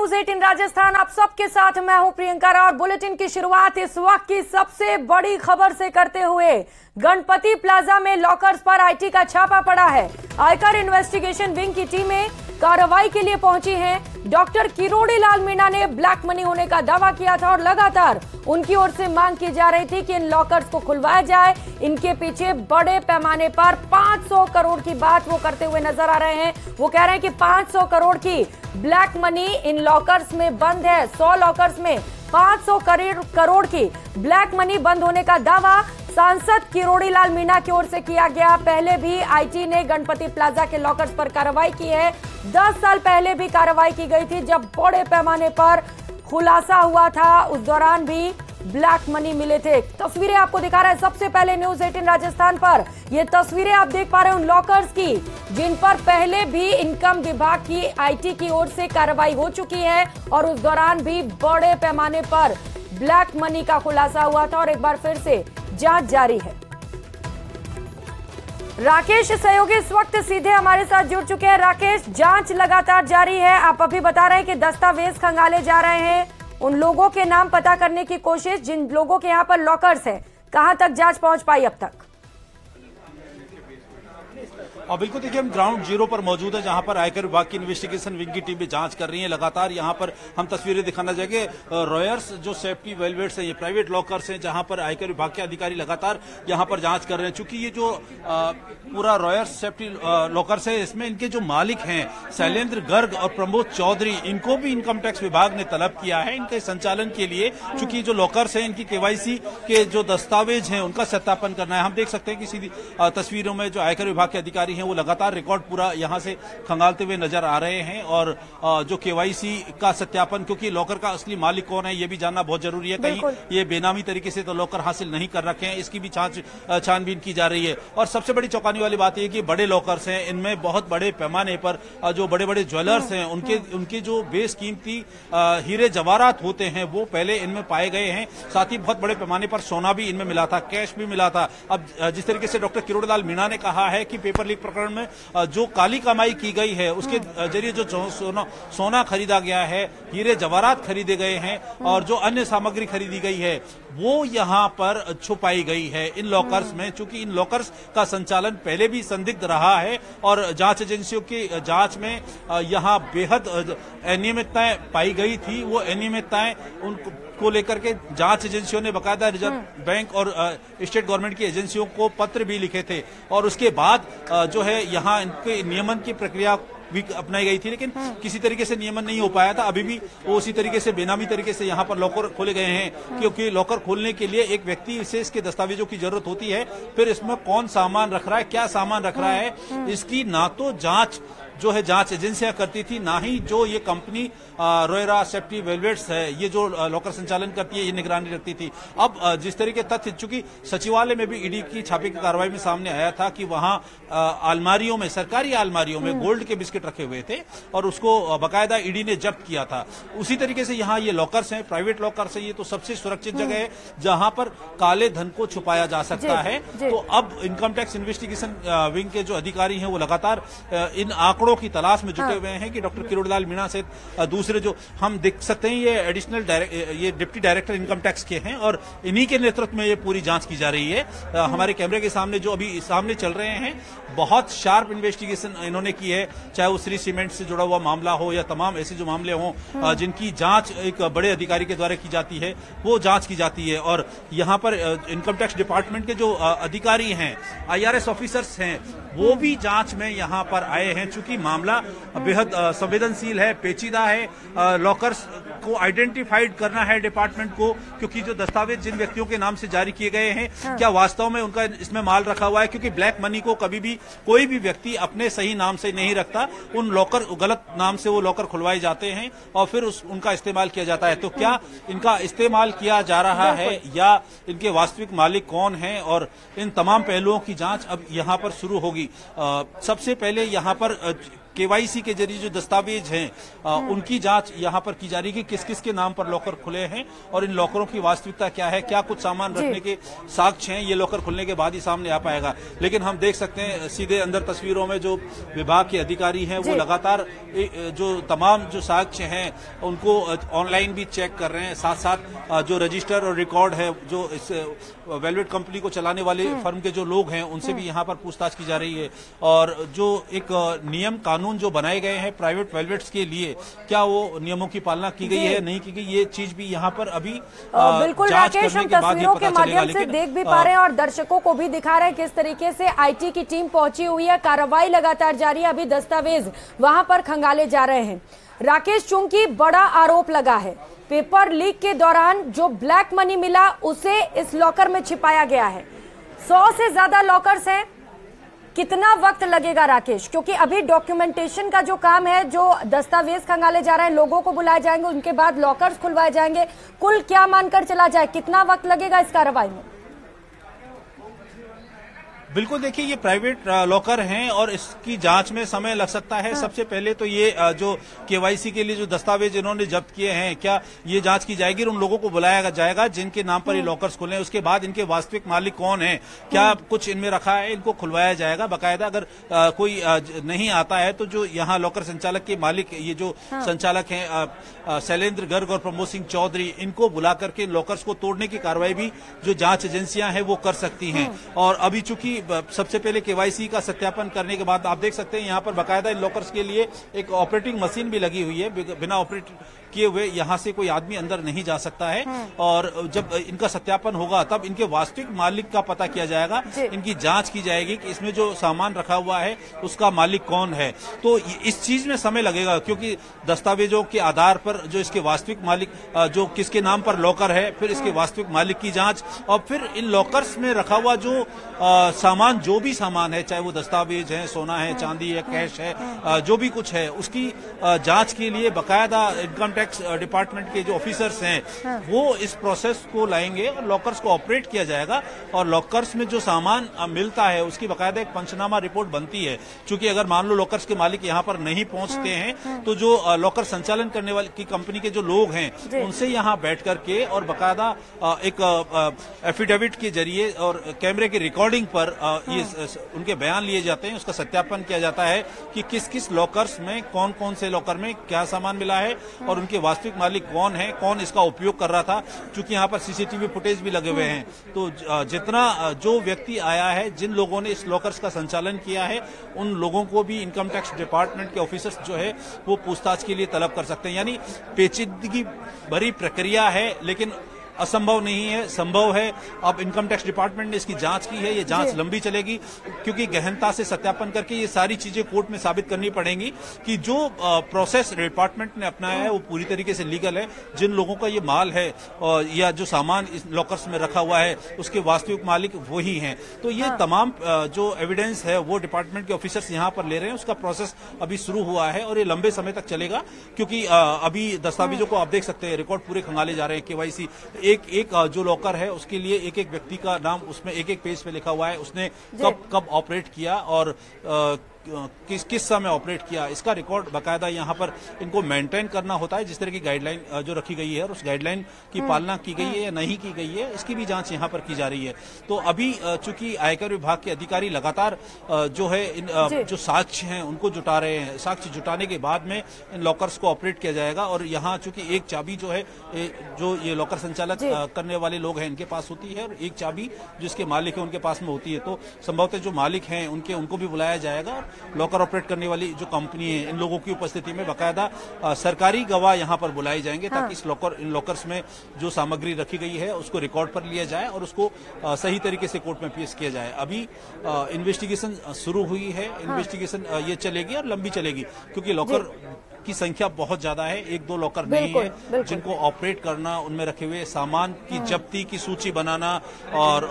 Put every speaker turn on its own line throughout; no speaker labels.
News 18 Rajasthan, आप सबके साथ मैं हूं प्रियंका और बुलेटिन की शुरुआत इस वक्त की सबसे बड़ी खबर से करते हुए गणपति प्लाजा में लॉकर्स पर आईटी का छापा पड़ा है। आयकर इन्वेस्टिगेशन विंग की टीमें कार्रवाई के लिए पहुंची हैं। डॉक्टर किरोड़ी लाल मीणा ने ब्लैक मनी होने का दावा किया था और लगातार उनकी ओर से मांग की जा रही थी कि इन लॉकर्स को खुलवाया जाए। इनके पीछे बड़े पैमाने पर 500 करोड़ की बात वो करते हुए नजर आ रहे हैं। वो कह रहे हैं कि 500 करोड़ की ब्लैक मनी इन लॉकर्स में बंद है। 100 लॉकर्स में 500 करोड़ की ब्लैक मनी बंद होने का दावा सांसद किरोड़ी लाल मीणा की ओर से किया गया। पहले भी आईटी ने गणपति प्लाजा के लॉकर्स पर कार्रवाई की है। 10 साल पहले भी कार्रवाई की गई थी जब बड़े पैमाने पर खुलासा हुआ था, उस दौरान भी ब्लैक मनी मिले थे। तस्वीरें आपको दिखा रहा है सबसे पहले न्यूज़ 18 राजस्थान पर। ये तस्वीरें आप देख पा रहे हैं उन लॉकर्स की जिन पर पहले भी इनकम विभाग की आईटी की ओर से कार्रवाई हो चुकी है और उस दौरान भी बड़े पैमाने पर ब्लैक मनी का खुलासा हुआ था और एक बार फिर से जांच जारी है। राकेश सहयोगी इस वक्त सीधे हमारे साथ जुड़ चुके हैं। राकेश, जांच लगातार जारी है। आप अभी बता रहे हैं कि दस्तावेज खंगाले जा रहे हैं, उन लोगों के नाम पता करने की कोशिश जिन लोगों के यहाँ पर लॉकर्स है। कहां तक जांच पहुंच पाई अब तक?
और बिल्कुल देखिए, हम ग्राउंड जीरो पर मौजूद है जहां पर आयकर विभाग की इन्वेस्टिगेशन विंग की टीमें जांच कर रही हैं। लगातार यहां पर हम तस्वीरें दिखाना चाहेंगे। रॉयर्स जो सेफ्टी वेलवेट्स हैं, ये प्राइवेट लॉकर्स हैं जहां पर आयकर विभाग के अधिकारी लगातार यहां पर जांच कर रहे हैं। चूंकि ये जो पूरा रॉयर्स सेफ्टी लॉकर्स है, इसमें इनके जो मालिक हैं शैलेंद्र गर्ग और प्रमोद चौधरी, इनको भी इनकम टैक्स विभाग ने तलब किया है इनके संचालन के लिए। चूंकि जो लॉकर्स हैं इनकी केवाईसी के जो दस्तावेज हैं उनका सत्यापन करना है। हम देख सकते हैं कि सीधी तस्वीरों में जो आयकर विभाग के अधिकारी हैं वो लगातार रिकॉर्ड पूरा यहां से खंगालते हुए नजर आ रहे हैं और जो केवाईसी का सत्यापन, क्योंकि लॉकर का असली मालिक कौन है ये भी जानना बहुत जरूरी है। कहीं ये बेनामी तरीके से तो लॉकर हासिल नहीं कर रखे हैं, इसकी भी छानबीन की जा रही है। और सबसे बड़ी चौंकाने वाली बात यह कि बड़े लॉकर्स हैं, इनमें बहुत बड़े पैमाने पर जो बड़े बड़े ज्वेलर्स हैं उनके जो बेशकीमती हीरे जवाहरात होते हैं वो पहले इनमें पाए गए हैं। साथ ही बहुत बड़े पैमाने पर सोना भी इनमें मिला था, कैश भी मिला था। अब जिस तरीके से डॉक्टर किरोड़ी लाल मीणा ने कहा है कि पेपर लीक प्रकरण में जो काली कमाई की गई है उसके जरिए जो सोना खरीदा गया है, हीरे जवाहरात खरीदे गए हैं और जो अन्य सामग्री खरीदी गई है वो यहां पर छुपाई गई है इन लॉकर्स में। चूंकि इन लॉकर्स का संचालन पहले भी संदिग्ध रहा है और जांच एजेंसियों की जांच में यहां बेहद अनियमितताएं पाई गई थी। वो अनियमितताएं को लेकर के जांच एजेंसियों ने बकायदा रिजर्व बैंक और स्टेट गवर्नमेंट की एजेंसियों को पत्र भी लिखे थे और उसके बाद जो है यहाँ इनके नियमन की प्रक्रिया भी अपनाई गई थी, लेकिन किसी तरीके से नियमन नहीं हो पाया था। अभी भी वो उसी तरीके से बेनामी तरीके से यहाँ पर लॉकर खोले गए हैं, क्योंकि लॉकर खोलने के लिए एक व्यक्ति विशेष के दस्तावेजों की जरूरत होती है। फिर इसमें कौन सामान रख रहा है, क्या सामान रख रहा है, इसकी ना तो जांच जो है जांच एजेंसियां करती थी, ना ही जो ये कंपनी रोयरा सेफ्टी वेलवेट्स है ये जो लॉकर संचालन करती है ये निगरानी रखती थी। अब जिस तरीके तथ्य, चूंकि सचिवालय में भी ईडी की छापे की कार्रवाई में सामने आया था कि वहां अलमारियों में, सरकारी अलमारियों में गोल्ड के बिस्किट रखे हुए थे और उसको बकायदा ईडी ने जब्त किया था। उसी तरीके से यहाँ ये लॉकर्स हैं, प्राइवेट लॉकर्स है, ये तो सबसे सुरक्षित जगह है जहां पर काले धन को छुपाया जा सकता है। तो अब इनकम टैक्स इन्वेस्टिगेशन विंग के जो अधिकारी हैं वो लगातार इन आंकड़ों की तलाश में जुटे हुए हैं कि डॉक्टर किरोड़ी लाल मीणा से दूसरे जो हम देख सकते हैं ये एडिशनल ये डिप्टी डायरेक्टर इनकम टैक्स के हैं और इन्हीं के नेतृत्व में ये पूरी जांच की जा रही है। हमारे कैमरे के सामने जो अभी सामने चल रहे हैं, बहुत शार्प इन्वेस्टिगेशन इन्होंने की है, चाहे वो श्री सीमेंट से जुड़ा हुआ मामला हो या तमाम ऐसे जो मामले हों जिनकी जांच एक बड़े अधिकारी के द्वारा की जाती है वो जांच की जाती है। और यहाँ पर इनकम टैक्स डिपार्टमेंट के जो अधिकारी हैं, IRS ऑफिसर्स हैं, वो भी जांच में यहाँ पर आए हैं। चूंकि मामला बेहद संवेदनशील है, पेचीदा है, लॉकर्स को आइडेंटिफाइड करना है डिपार्टमेंट को, क्योंकि जो दस्तावेज जिन व्यक्तियों के नाम से जारी किए गए हैं क्या वास्तव में उनका इसमें माल रखा हुआ है, क्योंकि ब्लैक मनी को कभी भी कोई भी व्यक्ति अपने सही नाम से नहीं रखता, उन लॉकर गलत नाम से वो लॉकर खुलवाए जाते हैं और फिर उनका इस्तेमाल किया जाता है। तो क्या इनका इस्तेमाल किया जा रहा है या इनके वास्तविक मालिक कौन है, और इन तमाम पहलुओं की जांच अब यहाँ पर शुरू होगी। सबसे पहले यहाँ पर केवाईसी के जरिए जो दस्तावेज हैं उनकी जांच यहां पर की जा रही है कि किस किस के नाम पर लॉकर खुले हैं और इन लॉकरों की वास्तविकता क्या है, क्या कुछ सामान रखने के साक्ष्य हैं, ये लॉकर खुलने के बाद ही सामने आ पाएगा। लेकिन हम देख सकते हैं सीधे अंदर तस्वीरों में जो विभाग के अधिकारी हैं वो लगातार जो तमाम जो साक्ष्य हैं उनको ऑनलाइन भी चेक कर रहे हैं। साथ साथ जो रजिस्टर और रिकॉर्ड है जो इस वेलवेट कंपनी को चलाने वाले फर्म के जो लोग हैं उनसे भी यहाँ पर पूछताछ की जा रही है। और जो एक नियम कानून जो बनाए गए हैं प्राइवेट वेलवेट्स के लिए, क्या वो नियमों की पालना की गई है नहीं की गई, ये चीज भी यहाँ पर अभी
बिल्कुल राकेश, हम तस्वीरों के माध्यम से देख भी पा रहे हैं और दर्शकों को भी दिखा रहे हैं किस तरीके से आईटी की टीम पहुंची हुई है। कार्रवाई लगातार जारी है, अभी दस्तावेज वहां पर खंगाले जा रहे हैं। राकेश, चूंकि बड़ा आरोप लगा है पेपर लीक के दौरान जो ब्लैक मनी मिला उसे इस लॉकर में छिपाया गया है, 100 से ज्यादा लॉकर्स हैं, कितना वक्त लगेगा राकेश? क्योंकि अभी डॉक्यूमेंटेशन का जो काम है, जो दस्तावेज खंगाले जा रहे हैं, लोगों को बुलाए जाएंगे, उनके बाद लॉकर्स खुलवाए जाएंगे, कुल क्या मानकर चला जाए, कितना वक्त लगेगा इस कार्रवाई में?
बिल्कुल, देखिए ये प्राइवेट लॉकर हैं और इसकी जांच में समय लग सकता है। सबसे पहले तो ये जो केवाईसी के लिए जो दस्तावेज इन्होंने जब्त किए हैं, क्या ये जांच की जाएगी और उन लोगों को बुलाया जाएगा जिनके नाम पर ये लॉकर्स खुले हैं। उसके बाद इनके वास्तविक मालिक कौन है, क्या कुछ इनमें रखा है, इनको खुलवाया जाएगा बाकायदा। अगर कोई नहीं आता है तो जो यहाँ लॉकर संचालक के मालिक, ये जो संचालक हैं शैलेंद्र गर्ग और प्रमोद सिंह चौधरी, इनको बुला करके लॉकर्स को तोड़ने की कार्रवाई भी जो जांच एजेंसियां हैं वो कर सकती हैं। और अभी चूंकि सबसे पहले केवाईसी का सत्यापन करने के बाद आप देख सकते हैं यहाँ पर बाकायदा इन लॉकर्स के लिए एक ऑपरेटिंग मशीन भी लगी हुई है। बिना ऑपरेट किए हुए यहाँ से कोई आदमी अंदर नहीं जा सकता है। और जब इनका सत्यापन होगा तब इनके वास्तविक मालिक का पता किया जाएगा, इनकी जांच की जाएगी कि इसमें जो सामान रखा हुआ है उसका मालिक कौन है। तो इस चीज में समय लगेगा क्योंकि दस्तावेजों के आधार पर जो इसके वास्तविक मालिक, जो किसके नाम पर लॉकर है, फिर इसके वास्तविक मालिक की जांच, और फिर इन लॉकर्स में रखा हुआ जो सामान, जो भी सामान है, चाहे वो दस्तावेज है, सोना है, चांदी है, कैश है, जो भी कुछ है, उसकी जांच के लिए बकायदा इनकम टैक्स डिपार्टमेंट के जो ऑफिसर्स हैं वो इस प्रोसेस को लाएंगे और लॉकर्स को ऑपरेट किया जाएगा। और लॉकर्स में जो सामान मिलता है उसकी बकायदा एक पंचनामा रिपोर्ट बनती है। चूंकि अगर मान लो लॉकर्स के मालिक यहाँ पर नहीं पहुंचते हैं तो जो लॉकर संचालन करने वाली की कंपनी के जो लोग हैं उनसे यहाँ बैठ करके और बकायदा एक एफिडेविट के जरिए और कैमरे की रिकॉर्डिंग पर ये उनके बयान लिए जाते हैं। उसका सत्यापन किया जाता है कि किस किस लॉकर्स में, कौन कौन से लॉकर में क्या सामान मिला है और उनके वास्तविक मालिक कौन है, कौन इसका उपयोग कर रहा था। क्योंकि यहाँ पर सीसीटीवी फुटेज भी लगे हुए हैं, तो जितना जो व्यक्ति आया है, जिन लोगों ने इस लॉकर्स का संचालन किया है, उन लोगों को भी इनकम टैक्स डिपार्टमेंट के ऑफिसर्स जो है वो पूछताछ के लिए तलब कर सकते हैं। यानी पेचीदगी भरी प्रक्रिया है लेकिन असंभव नहीं है, संभव है। अब इनकम टैक्स डिपार्टमेंट ने इसकी जांच की है, ये जांच लंबी चलेगी क्योंकि गहनता से सत्यापन करके ये सारी चीजें कोर्ट में साबित करनी पड़ेंगी कि जो प्रोसेस डिपार्टमेंट ने अपनाया है वो पूरी तरीके से लीगल है। जिन लोगों का ये माल है या जो सामान इस लॉकर्स में रखा हुआ है उसके वास्तविक मालिक वही हैं। तो ये तमाम जो एविडेंस है वो डिपार्टमेंट के ऑफिसर्स यहाँ पर ले रहे हैं। उसका प्रोसेस अभी शुरू हुआ है और ये लंबे समय तक चलेगा क्योंकि अभी दस्तावेजों को आप देख सकते हैं, रिकॉर्ड पूरे खंगाले जा रहे हैं। केवाईसी एक जो लॉकर है उसके लिए एक एक व्यक्ति का नाम उसमें एक एक पेज पे लिखा हुआ है, उसने कब ऑपरेट किया और किस समय ऑपरेट किया, इसका रिकॉर्ड बकायदा यहाँ पर इनको मेंटेन करना होता है। जिस तरह की गाइडलाइन जो रखी गई है और उस गाइडलाइन की पालना की गई है या नहीं की गई है, इसकी भी जांच यहाँ पर की जा रही है। तो अभी चूंकि आयकर विभाग के अधिकारी लगातार जो है इन जो साक्ष्य हैं उनको जुटा रहे हैं, साक्ष्य जुटाने के बाद में इन लॉकर्स को ऑपरेट किया जाएगा। और यहाँ चूंकि एक चाबी जो है, जो ये लॉकर संचालक करने वाले लोग हैं इनके पास होती है और एक चाबी जिसके मालिक है उनके पास में होती है, तो संभवतः जो मालिक हैं उनको भी बुलाया जाएगा। लॉकर ऑपरेट करने वाली जो कंपनी है, इन लोगों की उपस्थिति में बाकायदा सरकारी गवाह यहां पर बुलाए जाएंगे ताकि इन लॉकर्स में जो सामग्री रखी गई है उसको रिकॉर्ड पर लिया जाए और उसको सही तरीके से कोर्ट में पेश किया जाए। अभी इन्वेस्टिगेशन शुरू हुई है, इन्वेस्टिगेशन ये चलेगी और लंबी चलेगी क्योंकि लॉकर की संख्या बहुत ज्यादा है, एक दो लॉकर नहीं है जिनको ऑपरेट करना, उनमें रखे हुए सामान की जब्ती की सूची बनाना और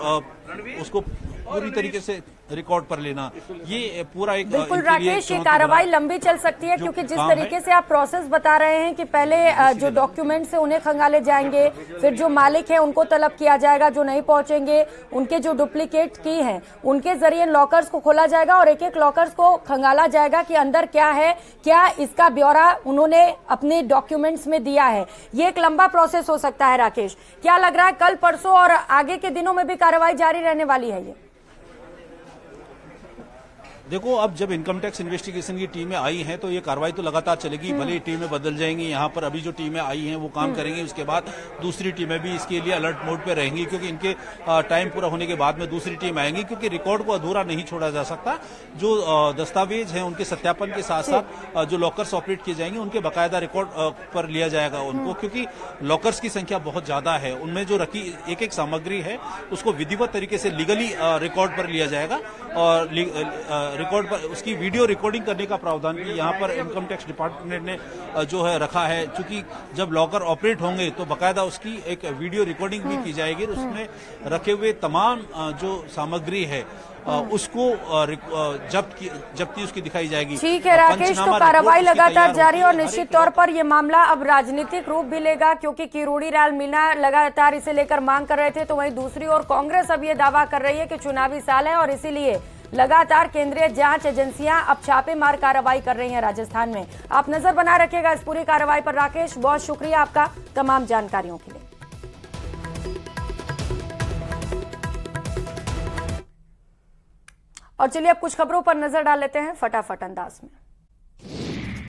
उसको पूरी तरीके से रिकॉर्ड पर लेना, ये पूरा एक
बिल्कुल राकेश, ये कार्रवाई लंबी चल सकती है क्योंकि जिस तरीके से आप प्रोसेस बता रहे हैं कि पहले जो डॉक्यूमेंट्स है उन्हें खंगाले जाएंगे, फिर जो मालिक है उनको तलब किया जाएगा, जो नहीं पहुंचेंगे उनके जो डुप्लीकेट की हैं उनके जरिए लॉकर्स को खोला जाएगा और एक एक लॉकर्स को खंगाला जाएगा कि अंदर क्या है, क्या इसका ब्यौरा उन्होंने अपने डॉक्यूमेंट्स में दिया है। ये एक लंबा प्रोसेस हो सकता है। राकेश, क्या लग रहा है कल परसों और आगे के दिनों में भी कार्रवाई जारी रहने वाली है? ये
देखो, अब जब इनकम टैक्स इन्वेस्टिगेशन की टीमें आई हैं तो ये कार्रवाई तो लगातार चलेगी, भले ही टीमें बदल जाएंगी। यहाँ पर अभी जो टीमें आई हैं वो काम करेंगी, उसके बाद दूसरी टीमें भी इसके लिए अलर्ट मोड पे रहेंगी क्योंकि इनके टाइम पूरा होने के बाद में दूसरी टीम आएंगी, क्योंकि रिकॉर्ड को अधूरा नहीं छोड़ा जा सकता। जो दस्तावेज हैं उनके सत्यापन के साथ साथ जो लॉकर्स ऑपरेट किए जाएंगे उनके बाकायदा रिकॉर्ड पर लिया जाएगा उनको, क्योंकि लॉकर्स की संख्या बहुत ज्यादा है। उनमें जो रखी एक एक सामग्री है उसको विधिवत तरीके से लीगली रिकॉर्ड पर लिया जाएगा और रिकॉर्ड पर उसकी वीडियो रिकॉर्डिंग करने का प्रावधान भी यहाँ पर इनकम टैक्स डिपार्टमेंट ने जो है रखा है। क्योंकि जब लॉकर ऑपरेट होंगे तो बाकायदा उसकी एक वीडियो रिकॉर्डिंग भी की जाएगी, उसमें रखे हुए तमाम जो सामग्री है उसको जब्ती उसकी दिखाई जाएगी।
ठीक है राकेश, तो कार्रवाई लगातार जारी और निश्चित तौर पर यह मामला अब राजनीतिक रूप भी लेगा क्योंकि किरोड़ी लाल मीणा लगातार इसे लेकर मांग कर रहे थे, तो वहीं दूसरी ओर कांग्रेस अब ये दावा कर रही है कि चुनावी साल है और इसीलिए लगातार केंद्रीय जांच एजेंसियां अब छापेमार कार्रवाई कर रही हैं राजस्थान में। आप नजर बना रखिएगा इस पूरी कार्रवाई पर। राकेश, बहुत शुक्रिया आपका तमाम जानकारियों के लिए। और चलिए अब कुछ खबरों पर नजर डाल लेते हैं फटाफट अंदाज में।